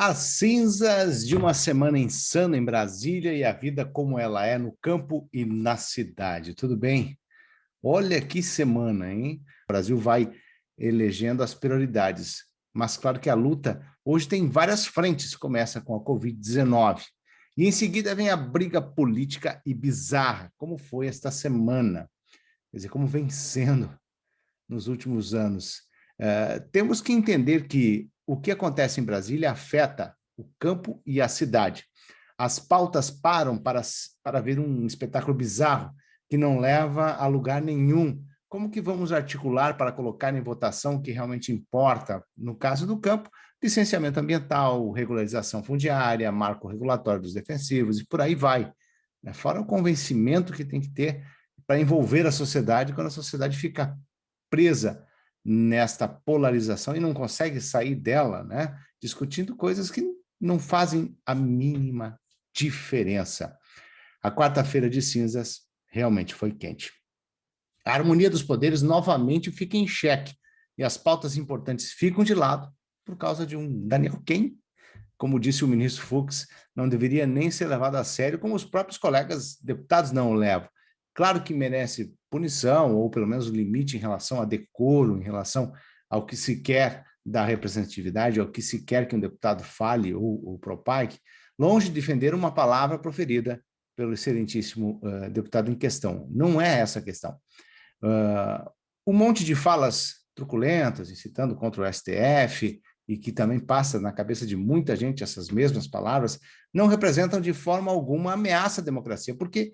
As cinzas de uma semana insana em Brasília e a vida como ela é no campo e na cidade. Tudo bem? Olha que semana, hein? O Brasil vai elegendo as prioridades. Mas claro que a luta hoje tem várias frentes. Começa com a Covid-19. E em seguida vem a briga política e bizarra, como foi esta semana. Quer dizer, como vem sendo nos últimos anos. Temos que entender que o que acontece em Brasília afeta o campo e a cidade. As pautas param para ver um espetáculo bizarro que não leva a lugar nenhum. Como que vamos articular para colocar em votação o que realmente importa? No caso do campo, licenciamento ambiental, regularização fundiária, marco regulatório dos defensivos e por aí vai. Fora o convencimento que tem que ter para envolver a sociedade quando a sociedade fica presa nesta polarização e não consegue sair dela, né? Discutindo coisas que não fazem a mínima diferença. A quarta-feira de cinzas realmente foi quente. A harmonia dos poderes novamente fica em xeque e as pautas importantes ficam de lado por causa de um Daniel Quem, como disse o ministro Fux, não deveria nem ser levado a sério, como os próprios colegas deputados não o levam. Claro que merece punição, ou pelo menos limite em relação a decoro, em relação ao que se quer da representatividade, ao que se quer que um deputado fale ou propague, longe de defender uma palavra proferida pelo excelentíssimo deputado em questão. Não é essa a questão. Um monte de falas truculentas, incitando contra o STF, e que também passa na cabeça de muita gente essas mesmas palavras, não representam de forma alguma ameaça à democracia, porque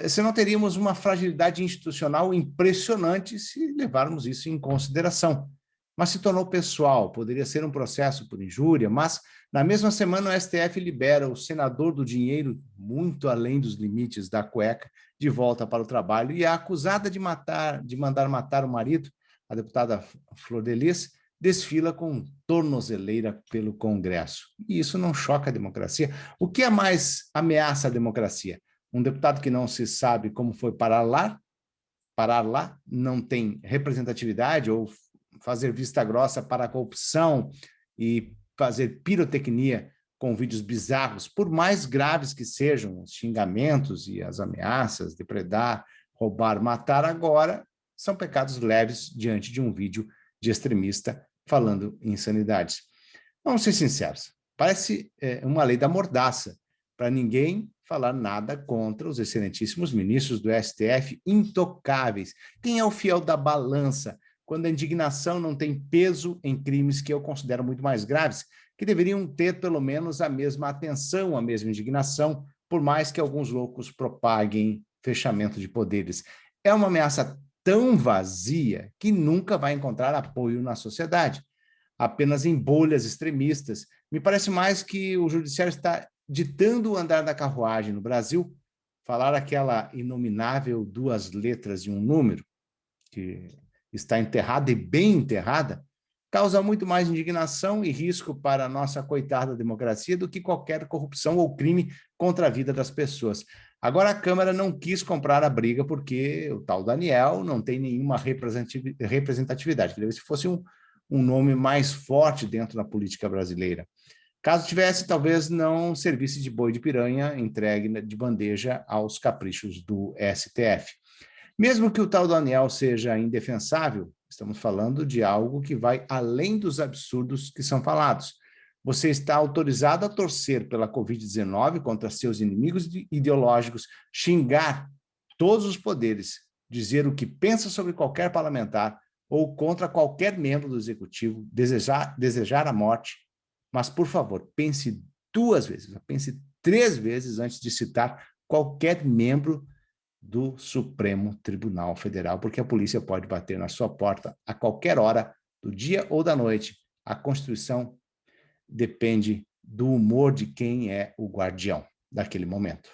senão teríamos uma fragilidade institucional impressionante se levarmos isso em consideração. Mas se tornou pessoal, poderia ser um processo por injúria, mas na mesma semana o STF libera o senador do dinheiro muito além dos limites da cueca de volta para o trabalho e a acusada de mandar matar o marido, a deputada Flor de Lis, desfila com tornozeleira pelo Congresso. E isso não choca a democracia. O que é mais ameaça à democracia? Um deputado que não se sabe como foi parar lá, não tem representatividade ou fazer vista grossa para a corrupção e fazer pirotecnia com vídeos bizarros, por mais graves que sejam os xingamentos e as ameaças, depredar, roubar, matar, agora são pecados leves diante de um vídeo de extremista falando insanidades. Vamos ser sinceros, parece uma lei da mordaça, para ninguém falar nada contra os excelentíssimos ministros do STF, intocáveis. Quem é o fiel da balança quando a indignação não tem peso em crimes que eu considero muito mais graves, que deveriam ter pelo menos a mesma atenção, a mesma indignação, por mais que alguns loucos propaguem fechamento de poderes? É uma ameaça tão vazia que nunca vai encontrar apoio na sociedade, apenas em bolhas extremistas. Me parece mais que o judiciário está ditando o andar da carruagem no Brasil. Falar aquela inominável duas letras e um número, que está enterrada e bem enterrada, causa muito mais indignação e risco para a nossa coitada democracia do que qualquer corrupção ou crime contra a vida das pessoas. Agora, a Câmara não quis comprar a briga porque o tal Daniel não tem nenhuma representatividade. Queria ver se fosse um nome mais forte dentro da política brasileira. Caso tivesse, talvez não servisse de boi de piranha entregue de bandeja aos caprichos do STF. Mesmo que o tal Daniel seja indefensável, estamos falando de algo que vai além dos absurdos que são falados. Você está autorizado a torcer pela Covid-19 contra seus inimigos ideológicos, xingar todos os poderes, dizer o que pensa sobre qualquer parlamentar ou contra qualquer membro do executivo, desejar a morte. Mas, por favor, pense duas vezes, pense três vezes antes de citar qualquer membro do Supremo Tribunal Federal, porque a polícia pode bater na sua porta a qualquer hora do dia ou da noite. A Constituição depende do humor de quem é o guardião daquele momento.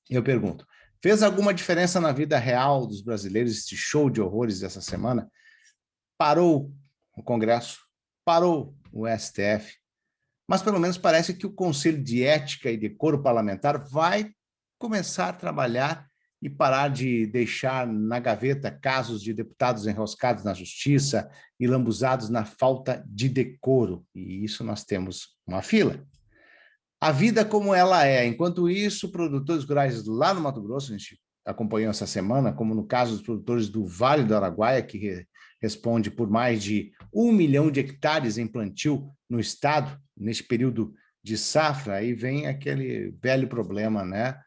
Eu pergunto, fez alguma diferença na vida real dos brasileiros este show de horrores dessa semana? Parou o Congresso, parou o STF, mas pelo menos parece que o Conselho de Ética e Decoro Parlamentar vai começar a trabalhar e parar de deixar na gaveta casos de deputados enroscados na justiça e lambuzados na falta de decoro. E isso nós temos uma fila. A vida como ela é. Enquanto isso, produtores rurais lá no Mato Grosso, a gente acompanhou essa semana, como no caso dos produtores do Vale do Araguaia, que responde por mais de 1 milhão de hectares em plantio no estado, neste período de safra, aí vem aquele velho problema, né?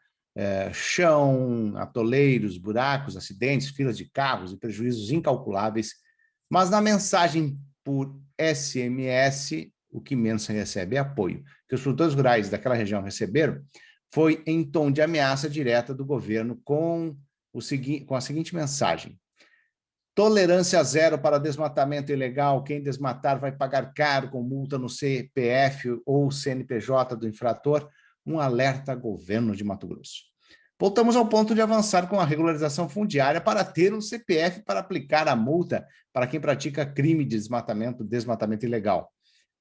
Chão, atoleiros, buracos, acidentes, filas de carros e prejuízos incalculáveis. Mas na mensagem por SMS, o que menos se recebe é apoio. Que os produtores rurais daquela região receberam foi em tom de ameaça direta do governo com a seguinte mensagem: tolerância zero para desmatamento ilegal. Quem desmatar vai pagar caro com multa no CPF ou CNPJ do infrator. Um alerta ao governo de Mato Grosso. Voltamos ao ponto de avançar com a regularização fundiária para ter um CPF para aplicar a multa para quem pratica crime de desmatamento ilegal.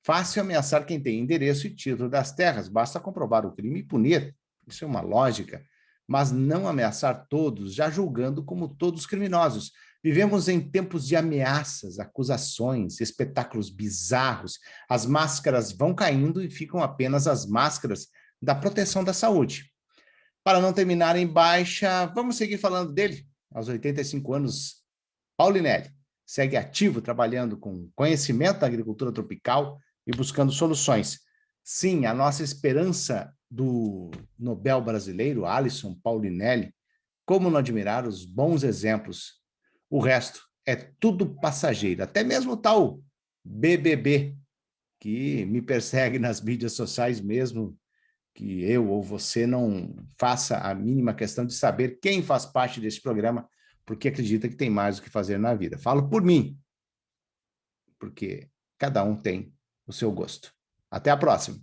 Fácil ameaçar quem tem endereço e título das terras, basta comprovar o crime e punir. Isso é uma lógica, mas não ameaçar todos, já julgando como todos criminosos. Vivemos em tempos de ameaças, acusações, espetáculos bizarros. As máscaras vão caindo e ficam apenas as máscaras da proteção da saúde. Para não terminar em baixa, vamos seguir falando dele. Aos 85 anos, Paulinelli segue ativo, trabalhando com conhecimento da agricultura tropical e buscando soluções. Sim, a nossa esperança do Nobel brasileiro, Alisson Paulinelli, como não admirar os bons exemplos? O resto é tudo passageiro, até mesmo o tal BBB, que me persegue nas mídias sociais mesmo, que eu ou você não faça a mínima questão de saber quem faz parte desse programa, porque acredita que tem mais o que fazer na vida. Falo por mim, porque cada um tem o seu gosto. Até a próxima.